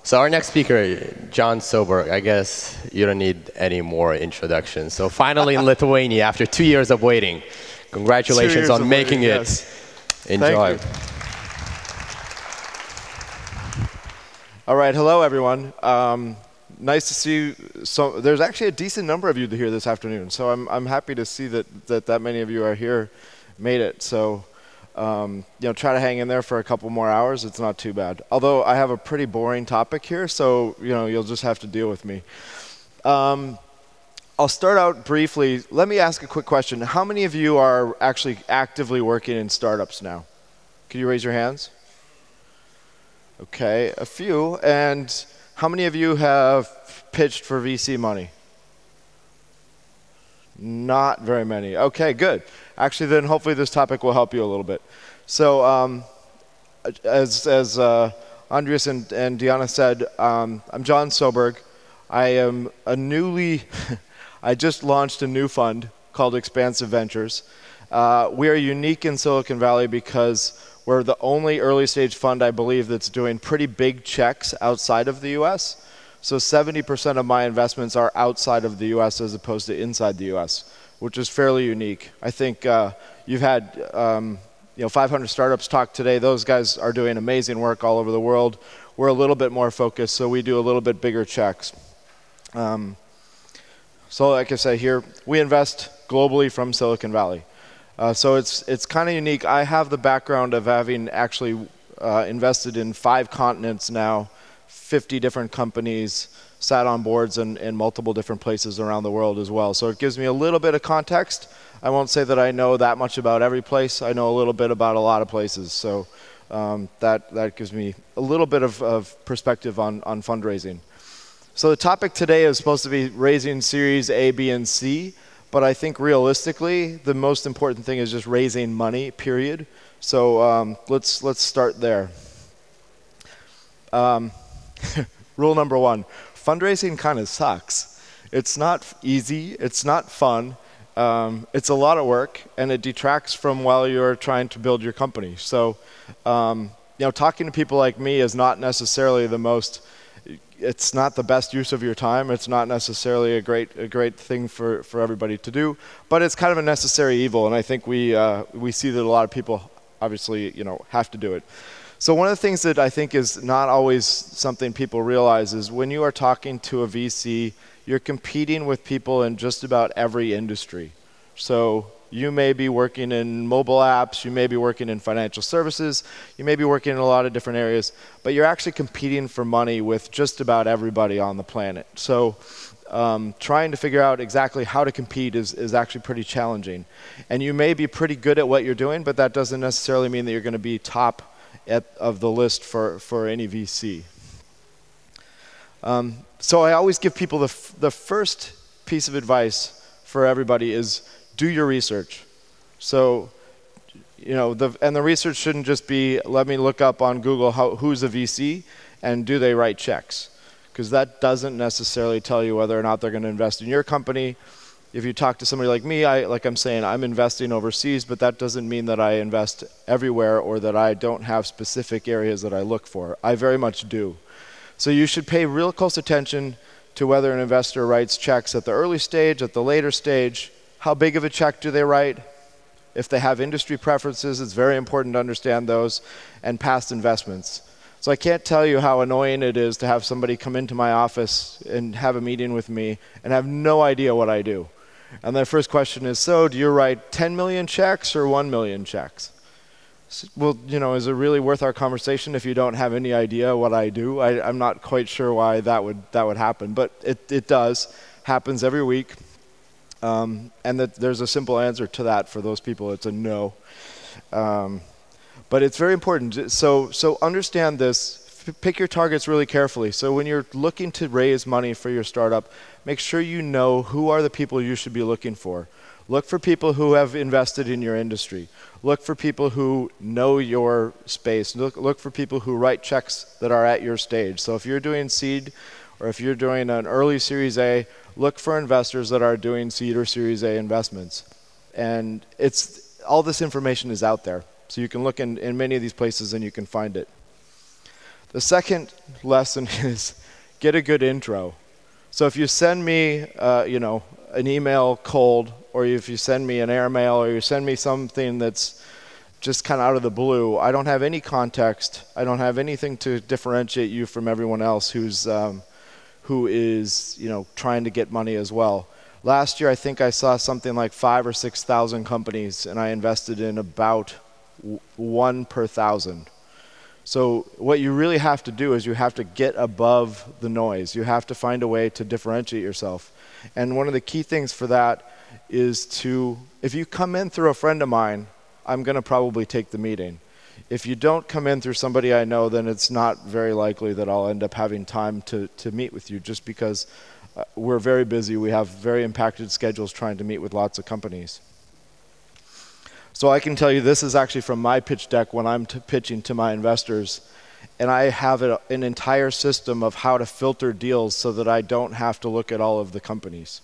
So our next speaker, Jon Soberg, I guess you don't need any more introduction. So finally in Lithuania, after 2 years of waiting, congratulations on making it. Yes. Enjoy. Thank you. All right, hello everyone. Nice to see you. So there's actually a decent number of you here this afternoon. So I'm happy to see that many of you are here, made it. So try to hang in there for a couple more hours. It's not too bad. Although I have a pretty boring topic here, so you'll just have to deal with me. I'll start out briefly. Let me ask a quick question. How many of you are actually actively working in startups now? Can you raise your hands? Okay, a few. And how many of you have pitched for VC money? Not very many. Okay, good. Actually, then hopefully this topic will help you a little bit. So as Andreas and Diana said, I'm Jon Soberg. I am I just launched a new fund called Expansive Ventures. We are unique in Silicon Valley because we're the only early stage fund, I believe, that's doing pretty big checks outside of the US. So 70% of my investments are outside of the US as opposed to inside the US, which is fairly unique. I think you've had 500 startups talk today. Those guys are doing amazing work all over the world. We're a little bit more focused, so we do a little bit bigger checks. So like I say here, we invest globally from Silicon Valley. So it's kind of unique. I have the background of having actually invested in 5 continents now, 50 different companies, sat on boards in multiple different places around the world as well. So it gives me a little bit of context. I won't say that I know that much about every place. I know a little bit about a lot of places. So that gives me a little bit of perspective on fundraising. So the topic today is supposed to be raising Series A, B, and C. But I think realistically, the most important thing is just raising money, period. So let's start there. Rule number 1, fundraising kind of sucks. It's not easy. It's not fun. It's a lot of work, and it detracts from while you're trying to build your company. So talking to people like me is not necessarily it's not the best use of your time. It's not necessarily a great thing for everybody to do, but it's kind of a necessary evil, and I think we see that a lot of people obviously have to do it. So one of the things that I think is not always something people realize is when you are talking to a VC, you're competing with people in just about every industry. So you may be working in mobile apps, you may be working in financial services, you may be working in a lot of different areas, but you're actually competing for money with just about everybody on the planet. So trying to figure out exactly how to compete is actually pretty challenging. And you may be pretty good at what you're doing, but that doesn't necessarily mean that you're going to be top of the list for any VC. So I always give people the first piece of advice for everybody is do your research. So, and the research shouldn't just be, let me look up on Google who's a VC and do they write checks? Because that doesn't necessarily tell you whether or not they're going to invest in your company. If you talk to somebody like me, like I'm saying, I'm investing overseas, but that doesn't mean that I invest everywhere or that I don't have specific areas that I look for. I very much do. So you should pay real close attention to whether an investor writes checks at the early stage, at the later stage. How big of a check do they write? If they have industry preferences, it's very important to understand those, and past investments. So I can't tell you how annoying it is to have somebody come into my office and have a meeting with me and have no idea what I do. And their first question is, so do you write 10 million checks or 1 million checks? Well, is it really worth our conversation if you don't have any idea what I do? I'm not quite sure why that would happen, but it does. Happens every week. And there's a simple answer to that for those people. It's a no. But it's very important. So understand this. Pick your targets really carefully. So when you're looking to raise money for your startup, make sure you know who are the people you should be looking for. Look for people who have invested in your industry. Look for people who know your space. Look for people who write checks that are at your stage. So if you're doing seed or if you're doing an early Series A, look for investors that are doing seed or Series A investments. And all this information is out there. So you can look in many of these places and you can find it. The second lesson is get a good intro. So if you send me, an email cold, or if you send me an airmail, or you send me something that's just kind of out of the blue, I don't have any context. I don't have anything to differentiate you from everyone else who is trying to get money as well. Last year, I think I saw something like 5,000 or 6,000 companies, and I invested in about 1 per 1,000. So what you really have to do is you have to get above the noise. You have to find a way to differentiate yourself. And one of the key things for that is if you come in through a friend of mine, I'm going to probably take the meeting. If you don't come in through somebody I know, then it's not very likely that I'll end up having time to meet with you, just because we're very busy. We have very impacted schedules trying to meet with lots of companies. So I can tell you this is actually from my pitch deck when I'm pitching to my investors. And I have an entire system of how to filter deals so that I don't have to look at all of the companies.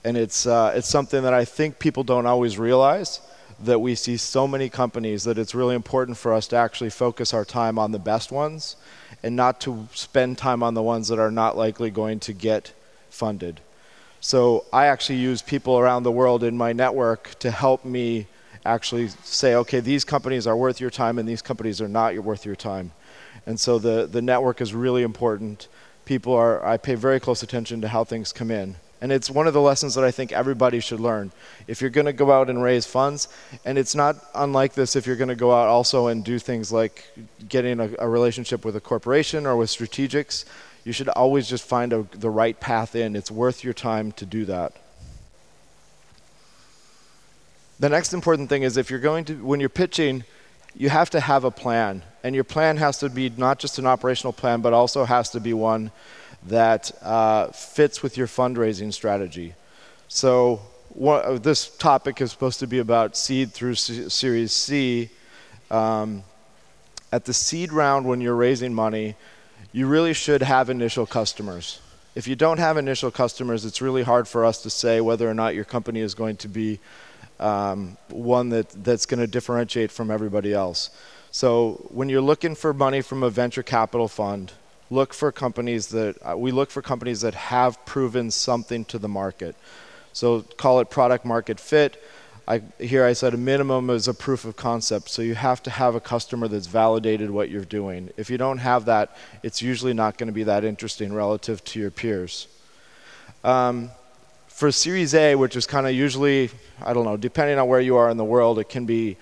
And it's something that I think people don't always realize, that we see so many companies that it's really important for us to actually focus our time on the best ones and not to spend time on the ones that are not likely going to get funded. So I actually use people around the world in my network to help me actually say, okay, these companies are worth your time and these companies are not worth your time. And so the network is really important. I pay very close attention to how things come in. And it's one of the lessons that I think everybody should learn. If you're going to go out and raise funds, and it's not unlike this if you're going to go out also and do things like getting a relationship with a corporation or with strategics, you should always just find the right path in. It's worth your time to do that. The next important thing is when you're pitching, you have to have a plan. And your plan has to be not just an operational plan, but also has to be one that fits with your fundraising strategy. So this topic is supposed to be about seed through Series C. At the seed round, when you're raising money, you really should have initial customers. If you don't have initial customers, it's really hard for us to say whether or not your company is going to be one that's going to differentiate from everybody else. So when you're looking for money from a venture capital fund, we look for companies that have proven something to the market. So call it product market fit. Here I said a minimum is a proof of concept. So you have to have a customer that's validated what you're doing. If you don't have that, it's usually not going to be that interesting relative to your peers. For Series A, which is kind of usually, I don't know, depending on where you are in the world, it can be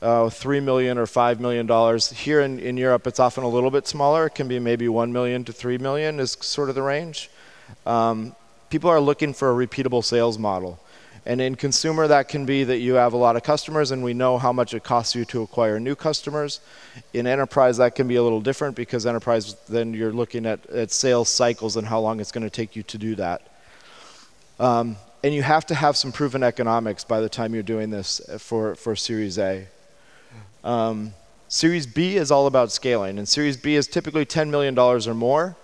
$3 million or $5 million. Here in Europe, it's often a little bit smaller. It can be maybe $1 million to $3 million is sort of the range. People are looking for a repeatable sales model. And in consumer, that can be that you have a lot of customers, and we know how much it costs you to acquire new customers. In enterprise, that can be a little different, because enterprise, then you're looking at sales cycles and how long it's going to take you to do that. And you have to have some proven economics by the time you're doing this for Series A. Series B is all about scaling, and Series B is typically $10 million or more,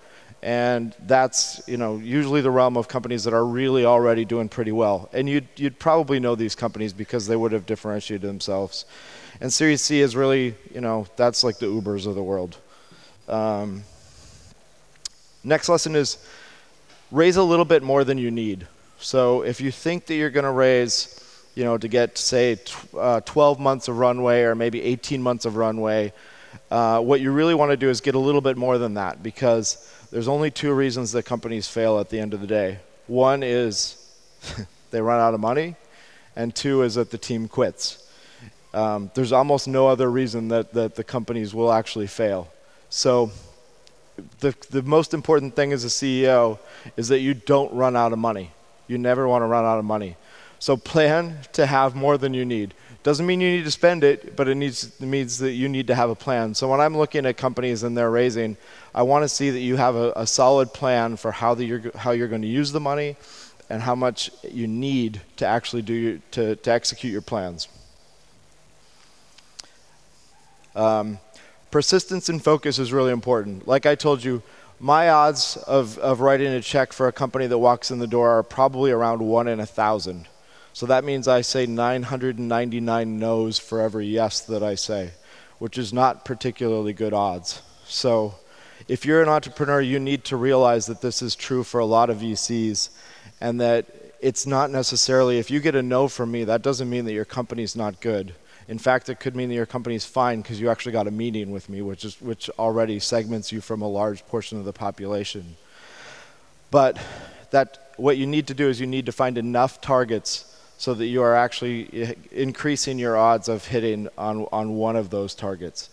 and that's usually the realm of companies that are really already doing pretty well. And you'd probably know these companies because they would have differentiated themselves. And Series C is really, that's like the Ubers of the world. Next lesson is raise a little bit more than you need. So if you think that you're going to raise, to get, say, 12 months of runway or maybe 18 months of runway, what you really want to do is get a little bit more than that, because there's only 2 reasons that companies fail at the end of the day. One is they run out of money, and 2 is that the team quits. There's almost no other reason that the companies will actually fail. So the most important thing as a CEO is that you don't run out of money. You never want to run out of money. So plan to have more than you need. Doesn't mean you need to spend it, but it means that you need to have a plan. So when I'm looking at companies and they're raising, I want to see that you have a solid plan for how you're going to use the money and how much you need to actually to execute your plans. Persistence and focus is really important. Like I told you, my odds of writing a check for a company that walks in the door are probably around 1 in 1,000. So that means I say 999 no's for every yes that I say, which is not particularly good odds. So if you're an entrepreneur, you need to realize that this is true for a lot of VCs, and that it's not necessarily, if you get a no from me, that doesn't mean that your company's not good. In fact, it could mean that your company's fine because you actually got a meeting with me, which already segments you from a large portion of the population. But what you need to do is you need to find enough targets so that you are actually increasing your odds of hitting on one of those targets.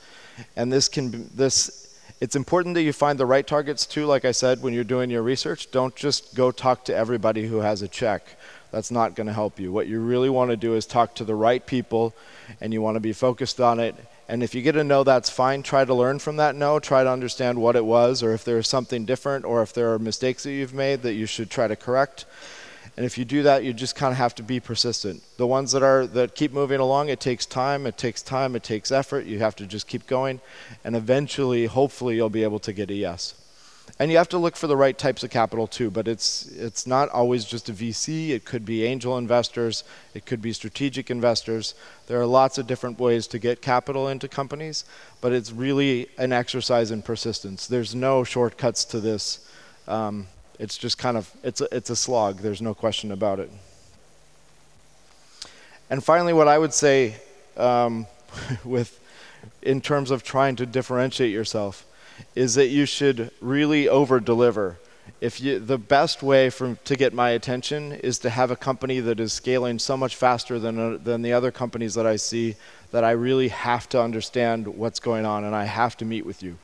And it's important that you find the right targets too. Like I said, when you're doing your research, don't just go talk to everybody who has a check. That's not going to help you. What you really want to do is talk to the right people, and you want to be focused on it. And if you get a no, that's fine. Try to learn from that no. Try to understand what it was, or if there's something different, or if there are mistakes that you've made that you should try to correct. And if you do that, you just kind of have to be persistent. The ones that keep moving along, it takes time, it takes effort. You have to just keep going, and eventually, hopefully, you'll be able to get a yes. And you have to look for the right types of capital too, but it's not always just a VC. It could be angel investors. It could be strategic investors. There are lots of different ways to get capital into companies, but it's really an exercise in persistence. There's no shortcuts to this. It's just kind of, it's a slog. There's no question about it. And finally, what I would say in terms of trying to differentiate yourself is that you should really over-deliver. The best way to get my attention is to have a company that is scaling so much faster than the other companies that I see, that I really have to understand what's going on and I have to meet with you.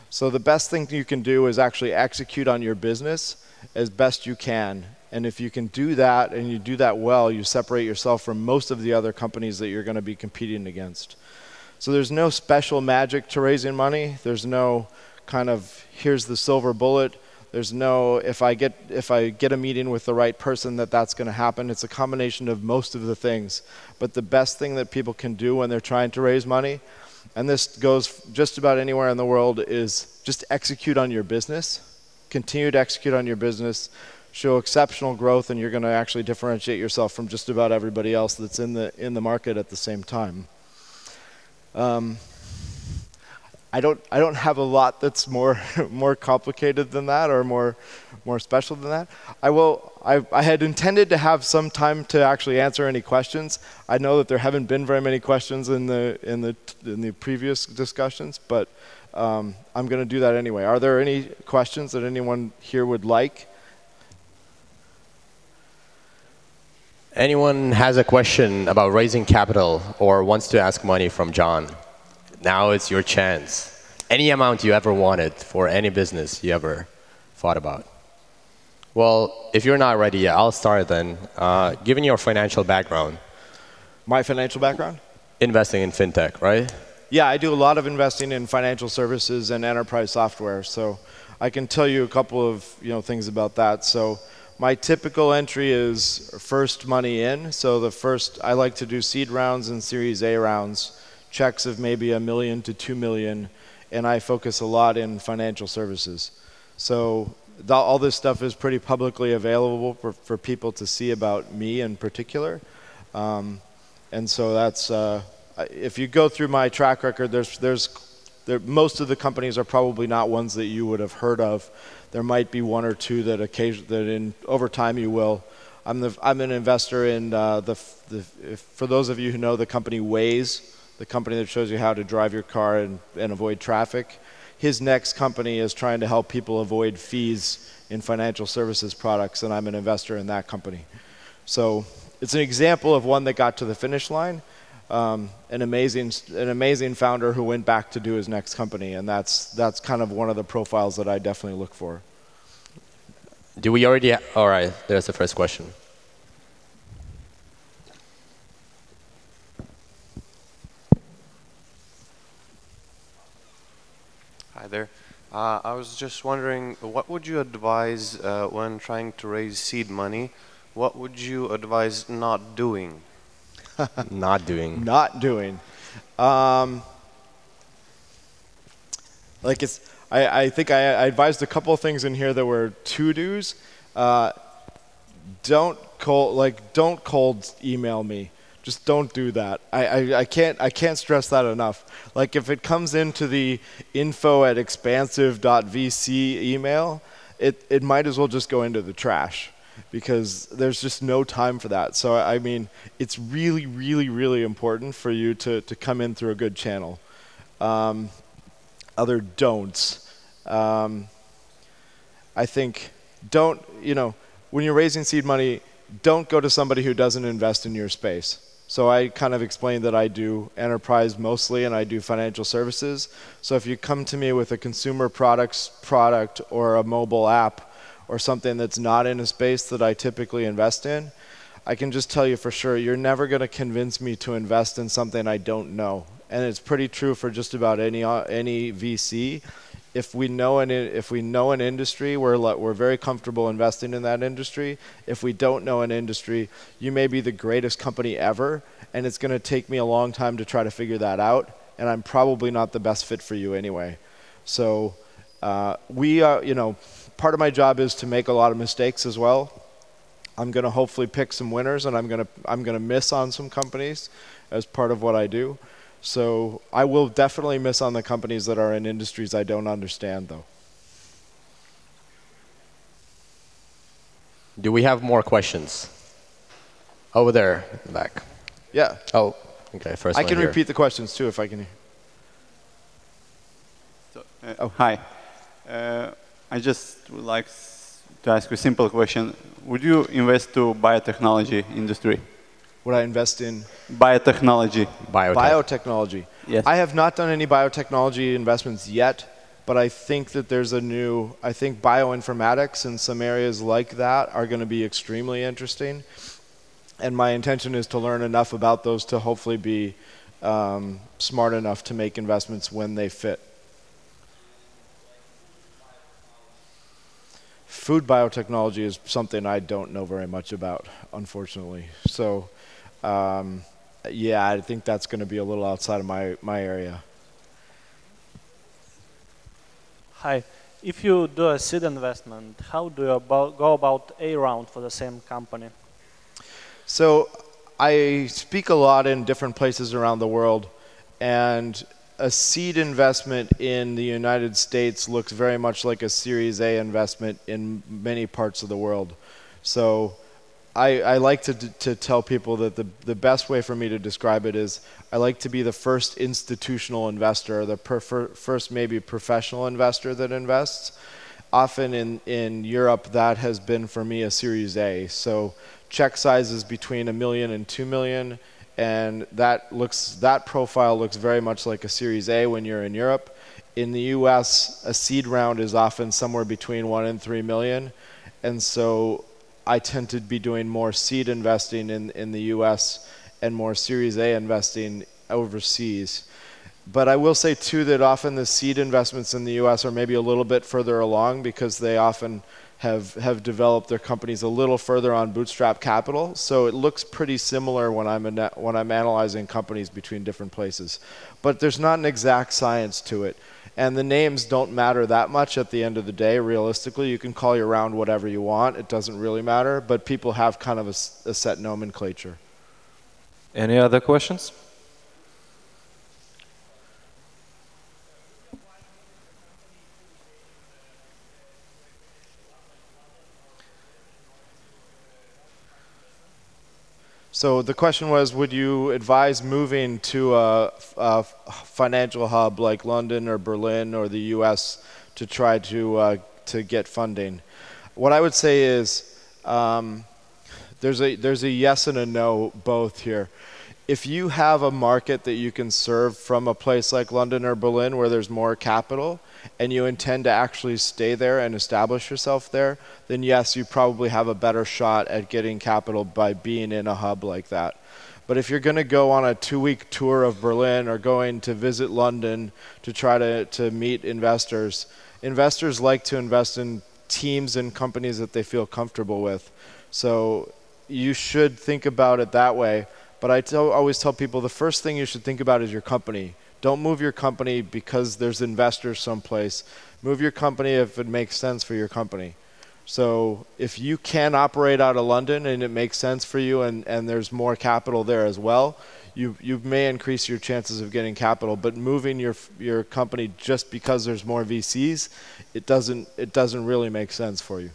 So the best thing you can do is actually execute on your business as best you can. And if you can do that and you do that well, you separate yourself from most of the other companies that you're going to be competing against. So there's no special magic to raising money. There's no kind of, here's the silver bullet. There's no, if I get a meeting with the right person, that's going to happen. It's a combination of most of the things. But the best thing that people can do when they're trying to raise money, and this goes just about anywhere in the world, is just execute on your business. Continue to execute on your business. Show exceptional growth, and you're going to actually differentiate yourself from just about everybody else that's in the market at the same time. I don't have a lot that's more complicated than that, or more special than that. I had intended to have some time to actually answer any questions. I know that there haven't been very many questions in the previous discussions, but I'm going to do that anyway. Are there any questions that anyone here would like? Anyone has a question about raising capital or wants to ask money from Jon? Now it's your chance. Any amount you ever wanted for any business you ever thought about. Well, if you're not ready yet, I'll start then. Given your financial background. My financial background? Investing in fintech, right? Yeah, I do a lot of investing in financial services and enterprise software. So I can tell you a couple of things about that. So my typical entry is first money in. So I like to do seed rounds and Series A rounds. Checks of maybe $1 million to $2 million, and I focus a lot in financial services. So all this stuff is pretty publicly available for people to see about me in particular. And so that's, if you go through my track record, most of the companies are probably not ones that you would have heard of. There might be one or two that over time you will. I'm an investor in for those of you who know the company Waze, the company that shows you how to drive your car and avoid traffic. His next company is trying to help people avoid fees in financial services products, and I'm an investor in that company. So it's an example of one that got to the finish line, an amazing founder who went back to do his next company, and that's kind of one of the profiles that I definitely look for. Do we already? All right, there's the first question. Hi there. I was just wondering, what would you advise when trying to raise seed money? What would you advise not doing? Not doing. Not doing. I think I advised a couple of things in here that were to-dos. Don't cold email me. Just don't do that. I can't stress that enough. Like if it comes into the info@expansive.vc email, it might as well just go into the trash because there's just no time for that. So I mean, it's really, really, really important for you to come in through a good channel. Other don'ts. I think don't, when you're raising seed money, don't go to somebody who doesn't invest in your space. So I kind of explained that I do enterprise mostly and I do financial services. So if you come to me with a consumer product or a mobile app or something that's not in a space that I typically invest in, I can just tell you for sure, you're never going to convince me to invest in something I don't know. And it's pretty true for just about any VC. If we know an industry, we're very comfortable investing in that industry. If we don't know an industry, you may be the greatest company ever, and it's going to take me a long time to try to figure that out, and I'm probably not the best fit for you anyway. So part of my job is to make a lot of mistakes as well. I'm going to hopefully pick some winners, and I'm going to miss on some companies as part of what I do. So I will definitely miss on the companies that are in industries I don't understand, though. Do we have more questions? Over there in the back. Yeah. Oh, okay. First I one can here. repeat the questions, too, if I can. So, hi. I just would like to ask you a simple question. Would you invest to biotechnology industry? Would I invest in? Biotechnology. Biotechnology. Yes. I have not done any biotechnology investments yet, but I think that there's I think bioinformatics and some areas like that are going to be extremely interesting. And my intention is to learn enough about those to hopefully be smart enough to make investments when they fit. Food biotechnology is something I don't know very much about, unfortunately. So, yeah, I think that's going to be a little outside of my area. Hi. If you do a seed investment, how do you go about a round for the same company? So I speak a lot in different places around the world, and a seed investment in the United States looks very much like a Series A investment in many parts of the world. So I like to tell people that the best way for me to describe it is I like to be the first institutional investor, or the first maybe professional investor that invests. Often in Europe, that has been for me a Series A. So check sizes between $1 million and $2 million. And that profile looks very much like a Series A when you're in Europe. In the US, a seed round is often somewhere between $1 and $3 million. And so I tend to be doing more seed investing in the US and more Series A investing overseas. But I will say too that often the seed investments in the US are maybe a little bit further along because they often have developed their companies a little further on bootstrap capital. So it looks pretty similar when I'm analyzing companies between different places. But there's not an exact science to it. And the names don't matter that much at the end of the day, realistically. You can call your round whatever you want. It doesn't really matter. But people have kind of a set nomenclature. Any other questions? So the question was, would you advise moving to a financial hub like London or Berlin or the US to try to get funding? What I would say is there's a yes and a no both here. If you have a market that you can serve from a place like London or Berlin where there's more capital and you intend to actually stay there and establish yourself there, then yes, you probably have a better shot at getting capital by being in a hub like that. But if you're going to go on a 2-week tour of Berlin or going to visit London to try to meet investors, investors like to invest in teams and companies that they feel comfortable with. So you should think about it that way. But I always tell people the first thing you should think about is your company. Don't move your company because there's investors someplace. Move your company if it makes sense for your company. So if you can operate out of London and it makes sense for you and there's more capital there as well, you may increase your chances of getting capital. But moving your company just because there's more VCs, it doesn't really make sense for you.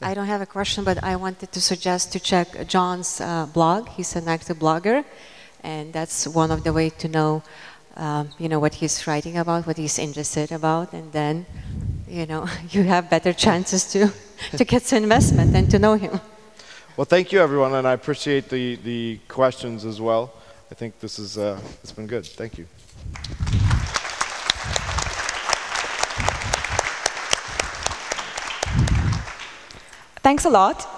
I don't have a question, but I wanted to suggest to check Jon's blog. He's an active blogger, and that's one of the ways to know, what he's writing about, what he's interested about, and then, you have better chances to get some investment and to know him. Well, thank you, everyone, and I appreciate the questions as well. I think this is it's been good. Thank you. Thanks a lot.